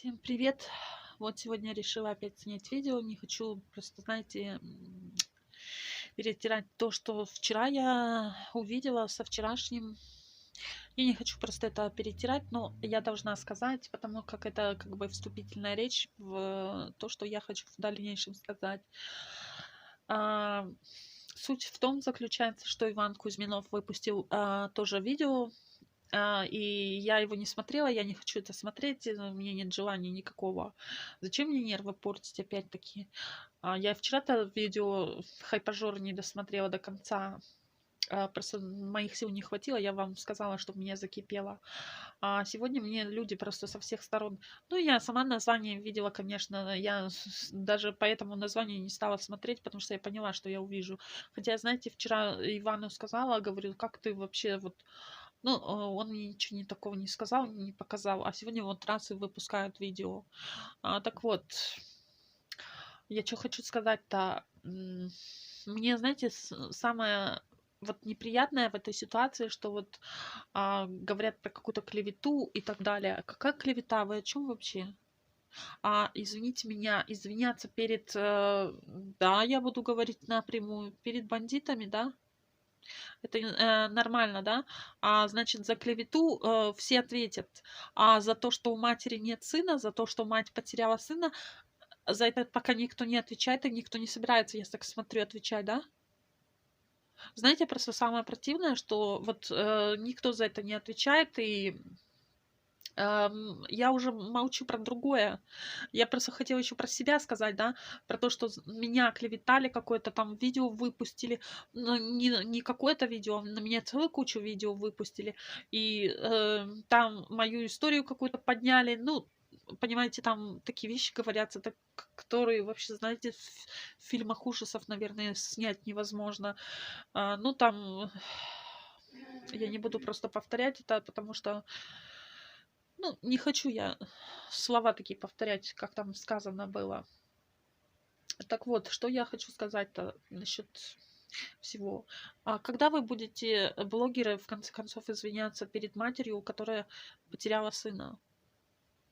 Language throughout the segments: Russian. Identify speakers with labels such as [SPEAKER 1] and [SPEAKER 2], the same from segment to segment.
[SPEAKER 1] Всем привет! Вот сегодня решила опять снять видео. Не хочу просто, знаете, перетирать то, что вчера я увидела со вчерашним. Я не хочу просто это перетирать, но я должна сказать, потому как это как бы вступительная речь в то, что я хочу в дальнейшем сказать. А, Суть в том заключается, что Иван Кузьминов выпустил тоже видео. И я его не смотрела, я не хочу это смотреть, у меня нет желания никакого. Зачем мне нервы портить опять-таки? Я вчера-то видео хайпажор не досмотрела до конца. Просто моих сил не хватило, я вам сказала, что меня закипело. А сегодня мне люди просто со всех сторон. Ну, я сама название видела, конечно, я даже по этому названию не стала смотреть, потому что я поняла, что я увижу. Хотя, знаете, вчера Ивану сказала, говорю, как ты вообще вот ну, он мне ничего не такого не сказал, не показал, а сегодня вот раз и выпускают видео. Так вот, я что хочу сказать-то. Мне, знаете, самое вот неприятное в этой ситуации, что вот говорят про какую-то клевету и так далее. Какая клевета? Вы о чем вообще? Извините меня, извиняться перед, да, я буду говорить напрямую, перед бандитами, да? Это нормально, да? Значит, за клевету все ответят. А за то, что у матери нет сына, за то, что мать потеряла сына, за это пока никто не отвечает, и никто не собирается, я так смотрю, отвечать, да? Знаете, просто самое противное, что вот никто за это не отвечает, и я уже молчу про другое. Я просто хотела еще про себя сказать, да, про то, что меня клеветали, какое-то там видео выпустили, но не какое-то видео, а на меня целую кучу видео выпустили, и там мою историю какую-то подняли, ну, понимаете, там такие вещи говорятся, которые вообще, знаете, в фильмах ужасов, наверное, снять невозможно. Ну, там я не буду просто повторять это, потому что ну, не хочу я слова такие повторять, как там сказано было. Так вот, что я хочу сказать-то насчет всего. Когда вы будете, блогеры, в конце концов, извиняться перед матерью, которая потеряла сына?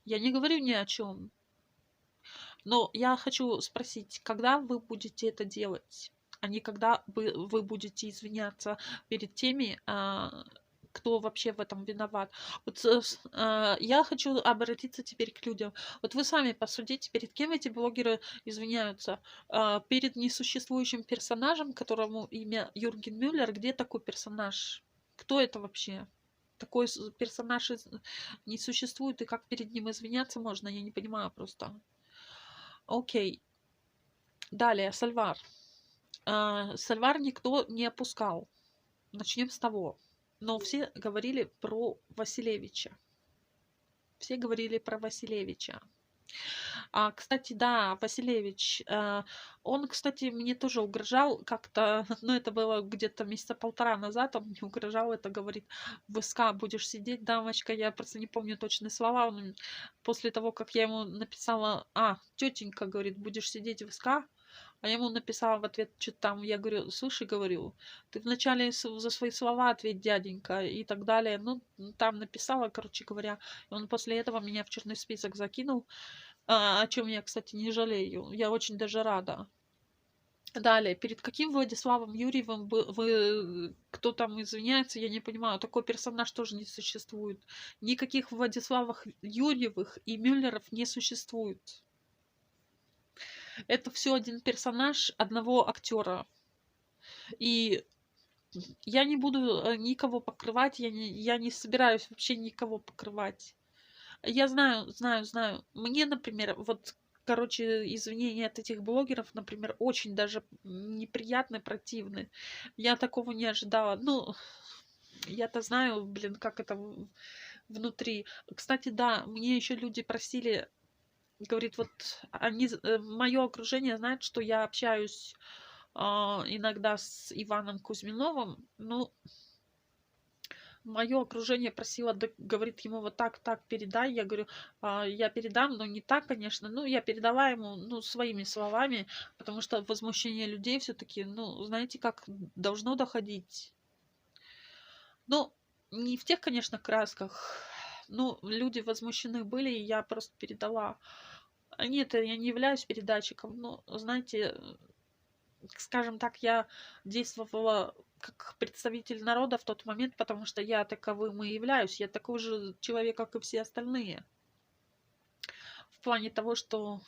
[SPEAKER 1] Я не говорю ни о чем. Но я хочу спросить, когда вы будете это делать? А не когда вы будете извиняться перед теми, кто вообще в этом виноват. Вот я хочу обратиться теперь к людям. Вот вы сами посудите, перед кем эти блогеры извиняются? Перед несуществующим персонажем, которому имя Юрген Мюллер. Где такой персонаж? Кто это вообще? Такой персонаж не существует, и как перед ним извиняться можно, я не понимаю просто. Окей. Далее, Сальвар. Сальвар никто не опускал. Начнем с того. Но все говорили про Василевича. Все говорили про Василевича. Кстати, да, Василевич, он, кстати, мне тоже угрожал как-то, ну, это было где-то месяца полтора назад, он мне угрожал, это говорит, в СК будешь сидеть, дамочка, я просто не помню точные слова, он после того, как я ему написала, тетенька, говорит, будешь сидеть в СК, я ему написала в ответ что-то там, я говорю, слушай, говорю, ты вначале за свои слова ответь, дяденька, и так далее. Ну, там написала, короче говоря, и он после этого меня в черный список закинул, о чем я, кстати, не жалею. Я очень даже рада. Далее, перед каким Владиславом Юрьевым кто там извиняется, я не понимаю. Такой персонаж тоже не существует. Никаких Владиславов Юрьевых и Мюллеров не существует. Это все один персонаж одного актера. И я не буду никого покрывать, я не собираюсь вообще никого покрывать. Я знаю. Мне, например, вот, короче, извинения от этих блогеров, например, очень даже неприятны, противны. Я такого не ожидала. Ну, я-то знаю, блин, как это внутри. Кстати, да, мне еще люди просили, говорит, вот они, мое окружение знает, что я общаюсь иногда с Иваном Кузьминовым. Ну, мое окружение просило, говорит ему вот так передай. Я говорю, я передам, но не так, конечно. Ну, я передала ему, ну, своими словами, потому что возмущение людей все-таки, ну, знаете, как должно доходить. Ну, не в тех, конечно, красках. Ну, люди возмущены были, и я просто передала. Нет, я не являюсь передатчиком, но, знаете, скажем так, я действовала как представитель народа в тот момент, потому что я таковым и являюсь. Я такой же человек, как и все остальные. В плане того, что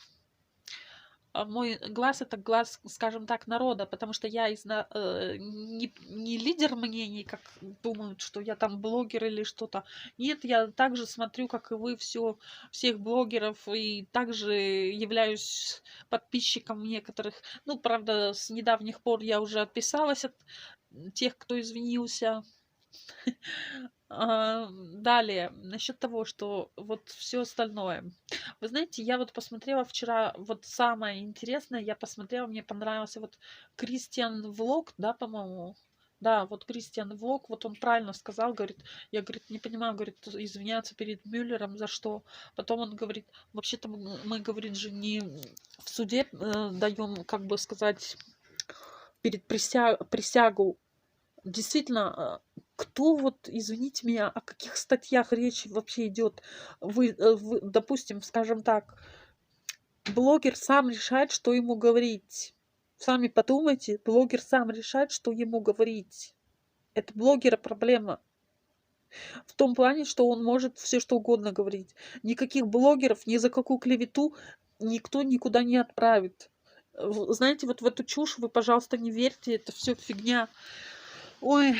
[SPEAKER 1] мой глаз это глаз, скажем так, народа, потому что я не лидер мнений, как думают, что я там блогер или что-то. Нет, я также смотрю, как и вы, всех блогеров, и также являюсь подписчиком некоторых. Ну, правда, с недавних пор я уже отписалась от тех, кто извинился. Далее, насчет того, что вот все остальное. Вы знаете, я вот посмотрела вчера, вот самое интересное, я посмотрела, мне понравился вот Кристиан Влог, да, по-моему? Да, вот Кристиан Влог, вот он правильно сказал, говорит, я, говорит, не понимаю, говорит, извиняться перед Мюллером за что. Потом он говорит, вообще-то мы, говорит, же не в суде даем, как бы сказать, перед присягу. Действительно, кто вот, извините меня, о каких статьях речь вообще идет? Допустим, скажем так, блогер сам решает, что ему говорить. Сами подумайте, блогер сам решает, что ему говорить. Это блогера проблема. В том плане, что он может все что угодно говорить. Никаких блогеров ни за какую клевету никто никуда не отправит. Знаете, вот в эту чушь вы, пожалуйста, не верьте, это все фигня. Ой,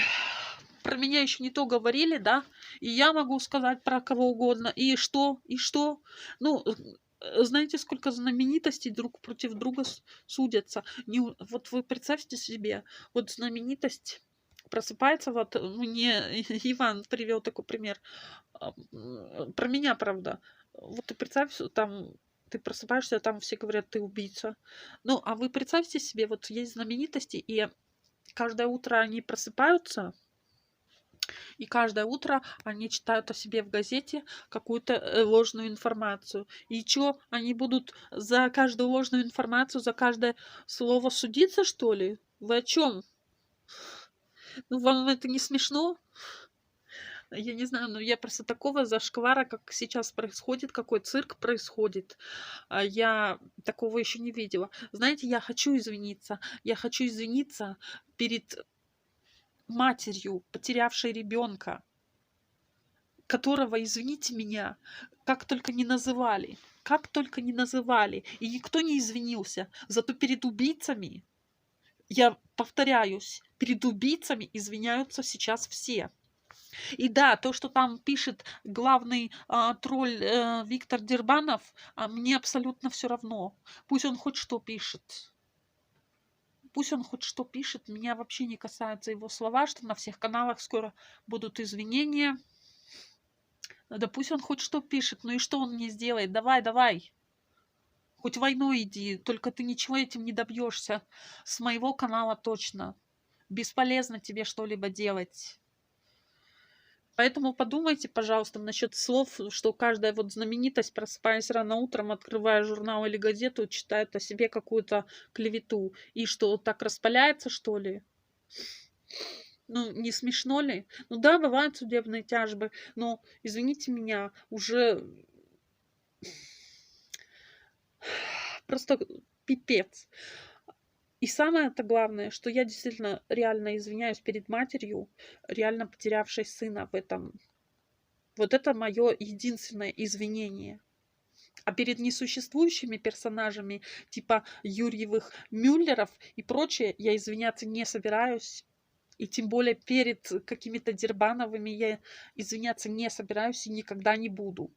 [SPEAKER 1] про меня еще не то говорили, да, и я могу сказать про кого угодно. И что? И что? Ну, знаете, сколько знаменитостей друг против друга судятся. Вот вы представьте себе, вот знаменитость просыпается, вот мне Иван привел такой пример. Про меня, правда. Вот ты представь, там ты просыпаешься, там все говорят, ты убийца. Ну, а вы представьте себе, вот есть знаменитости, и каждое утро они просыпаются, и каждое утро они читают о себе в газете какую-то ложную информацию. И что, они будут за каждую ложную информацию, за каждое слово судиться, что ли? Вы о чем? Ну, вам это не смешно? Я не знаю, но я просто такого зашквара, как сейчас происходит, какой цирк происходит, я такого еще не видела. Знаете, я хочу извиниться. Я хочу извиниться перед матерью, потерявшей ребенка, которого, извините меня, как только не называли, как только не называли, и никто не извинился. Зато перед убийцами, я повторяюсь, перед убийцами извиняются сейчас все. И да, то, что там пишет главный тролль Виктор Дербанов, мне абсолютно все равно. Пусть он хоть что пишет. Пусть он хоть что пишет, меня вообще не касаются его слова, что на всех каналах скоро будут извинения. Да пусть он хоть что пишет, ну и что он мне сделает? Давай, давай. Хоть войной иди, только ты ничего этим не добьешься. С моего канала точно. Бесполезно тебе что-либо делать. Поэтому подумайте, пожалуйста, насчет слов, что каждая вот знаменитость, просыпаясь рано утром, открывая журнал или газету, читает о себе какую-то клевету. И что, так распаляется, что ли? Ну, не смешно ли? Ну да, бывают судебные тяжбы, но, извините меня, уже просто пипец. И самое-то главное, что я действительно реально извиняюсь перед матерью, реально потерявшей сына в этом. Вот это мое единственное извинение. А перед несуществующими персонажами, типа Юрьевых, Мюллеров и прочее, я извиняться не собираюсь. И тем более перед какими-то Дербановыми я извиняться не собираюсь и никогда не буду.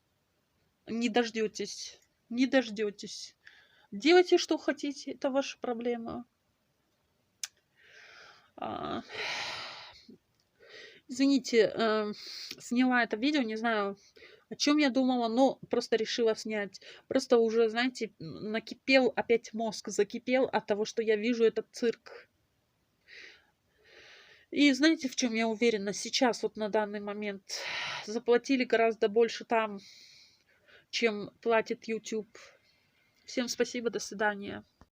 [SPEAKER 1] Не дождетесь. Не дождетесь. Делайте, что хотите, это ваша проблема. Извините, сняла это видео, не знаю, о чем я думала, но просто решила снять. Просто уже, знаете, накипел опять мозг, закипел от того, что я вижу этот цирк. И знаете, в чем я уверена? Сейчас, вот на данный момент, заплатили гораздо больше там, чем платит YouTube. Всем спасибо, до свидания.